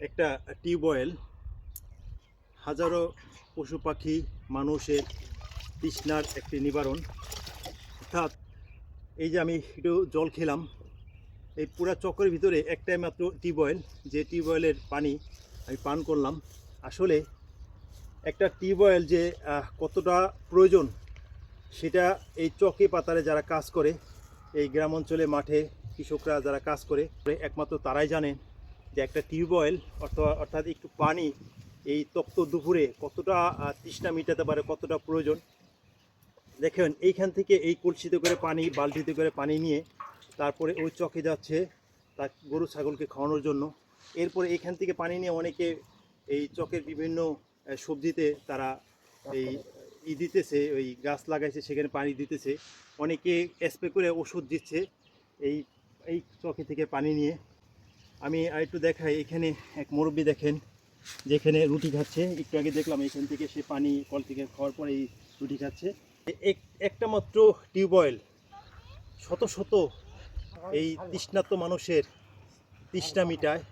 একটা টিউবওয়েল হাজারো পশু পাখি মানুষের তৃষ্ণার একটি নিবারণ। অর্থাৎ এই যে আমি একটু জল খেলাম, এই পুরা চক্রের ভিতরে একটাই মাত্র টিউবওয়েল, যে টিউবওয়েলের পানি আমি পান করলাম। আসলে একটা টিউবওয়েল যে কতটা প্রয়োজন সেটা এই চকে পাতারে যারা কাজ করে, এই গ্রাম অঞ্চলে মাঠে কৃষকরা যারা কাজ করে একমাত্র তারাই জানে যে একটা টিউবওয়েল অর্থাৎ একটু পানি এই তপ্ত দুপুরে কতটা তৃষ্ণা মেটাতে পারে, কতটা প্রয়োজন। দেখেন এইখান থেকে এই কলসিতে করে পানি, বালতিতে করে পানি নিয়ে তারপরে ওই চকে যাচ্ছে তার গরু ছাগলকে খাওয়ানোর জন্য। এরপরে এখান থেকে পানি নিয়ে অনেকে এই চকের বিভিন্ন সবজিতে তারা এই দিতেছে, ওই গাছ লাগাইছে সেখানে পানি দিতেছে, অনেকে স্প্রে করে ওষুধ দিচ্ছে এই এই চকে থেকে পানি নিয়ে। আমি আরেকটু দেখাই, এখানে এক মুরব্বি দেখেন যেখানে রুটি খাচ্ছে, একটু আগে দেখলাম এখান থেকে সে পানি কল থেকে খাওয়ার পরে এই রুটি খাচ্ছে। একটা মাত্র টিউবওয়েল শত শত এই তৃষ্ণার্ত মানুষের তৃষ্ণা মিটায়।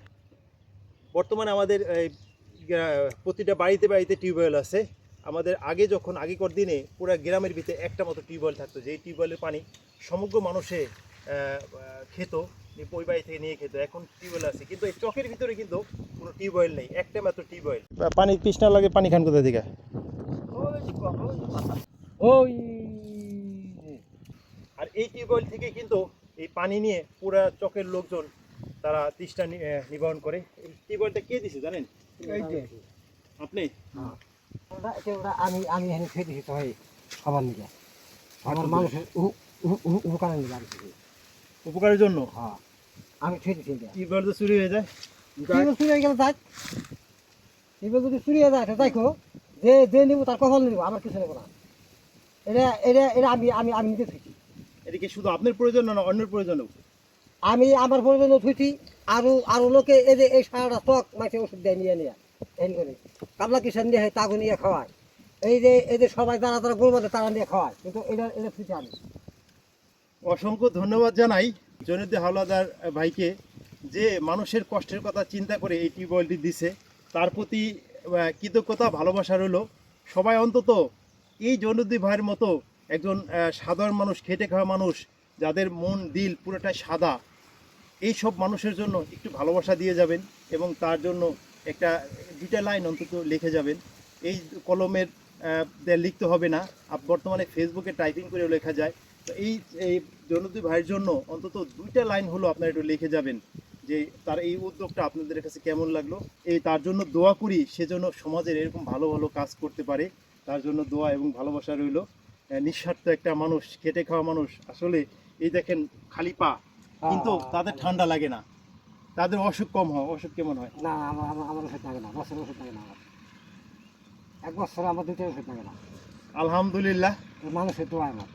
বর্তমানে আমাদের প্রতিটা বাড়িতে বাড়িতে টিউবওয়েল আছে। আমাদের আগেকার দিনে পুরো গ্রামের ভিতরে একটা মতো টিউবওয়েল থাকতো, যেই টিউবওয়েলের পানি সমগ্র মানুষে খেত, ওই বাড়ি থেকে নিয়ে খেত। এখন টিউবওয়েল আছে কিন্তু এই চকের ভিতরে কিন্তু কোনো টিউবওয়েল নেই, একটা মাত্র টিউবওয়েল। পানি তৃষ্ণা লাগে, পানি খান কোথা থেকে? ওই আর এই টিউবওয়েল থেকে কিন্তু এই পানি নিয়ে পুরা চকের লোকজন তারা তৃষ্ণা নিবারণ করে। এই টিউবওয়েলটা কে দিছে জানেন? এই যে আপনি? আমি আমি এখানে খেয়ে দিছি তো হয় খাবার নিয়ে আমার মানুষের উপকারের নিয়ে আমি উপকারের জন্য? হ্যাঁ আমি খেয়ে দিছি। টিউবওয়েল তো চুরি হয়ে যায়। চুরি হয়ে গেলে যাই, এবার যদি চুরি হয়ে যায় দেখো যে যে নেবো তার কখন নেবো, আমার কিছু নেবো না। এটা এটা এটা আমি আমি আমি নিজে থুইছি। এটা কি শুধু আপনার প্রয়োজন না অন্যের প্রয়োজনও? আমি আমার প্রয়োজন থুইছি, আরো আরো লোকে এই যে এই সারাটা স্টক মাঝে ওষুধ দেয় নিয়ে নিয়ে এই করে কাবলা কিষান নিয়ে হয় তাকে নিয়ে খাওয়ায়। এই যে সবাই যারা যারা গরু বাঁধে তারা নিয়ে খাওয়ায়, কিন্তু এটা এটা থুইছি আমি। অসংখ্য ধন্যবাদ জানাই জয়নুদ্দিন হাওলাদার ভাইকে, যে মানুষের কষ্টের কথা চিন্তা করে এই টিউবওয়েলটি দিছে। তার প্রতি কৃতজ্ঞতা, ভালোবাসা রইল। সবাই অন্তত এই জয়নুদ্দিন ভাইয়ের মতো একজন সাধারণ মানুষ, খেটে খাওয়া মানুষ, যাদের মন দিল পুরোটাই সাদা, এই সব মানুষের জন্য একটু ভালোবাসা দিয়ে যাবেন এবং তার জন্য একটা দুইটা লাইন অন্তত লিখে যাবেন। এই কলমের লিখতে হবে না, বর্তমানে ফেসবুকে টাইপিং করেও লেখা যায়। তো এই জয়নুদ্দিন ভাইয়ের জন্য অন্তত দুইটা লাইন হলো আপনারা একটু লিখে যাবেন যে তার এই উদ্যোগটা আপনাদের কাছে কেমন লাগলো। এই তার জন্য দোয়া করি, সেজন্য সমাজের এরকম ভালো ভালো কাজ করতে পারে, তার জন্য দোয়া এবং ভালোবাসা রইল। নিঃস্বার্থ একটা মানুষ, খেটে খাওয়া মানুষ। আসলে এই দেখেন খালি পা, কিন্তু তাদের ঠান্ডা লাগে না, তাদের অসুখ কম হয়। অসুখ কেমন হয়? না আমার ওষুধ লাগে না, বছর ওষুধ লাগে না আমার, এক বছর আমার দুটো ওষুধ লাগে না। আলহামদুলিল্লাহ, মানুষের দোয়া আমার।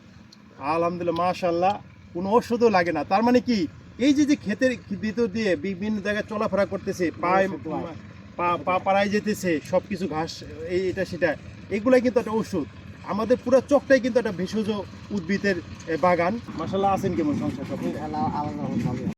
আলহামদুলিল্লাহ, মাশাআল্লাহ, কোনো ওষুধও লাগে না। তার মানে কি, এই যে ক্ষেতের ভিতর দিয়ে বিভিন্ন জায়গায় চলাফেরা করতেছে, পা পাড়ায় যেতেছে, সব কিছু ঘাস এটা সেটা, এগুলাই কিন্তু একটা ওষুধ। আমাদের পুরো চকটাই কিন্তু একটা ভেষজ উদ্ভিদের বাগান। মাশাআল্লাহ, আছেন কেমন সংসার? সব আল্লাহ আল্লাহ ভালো।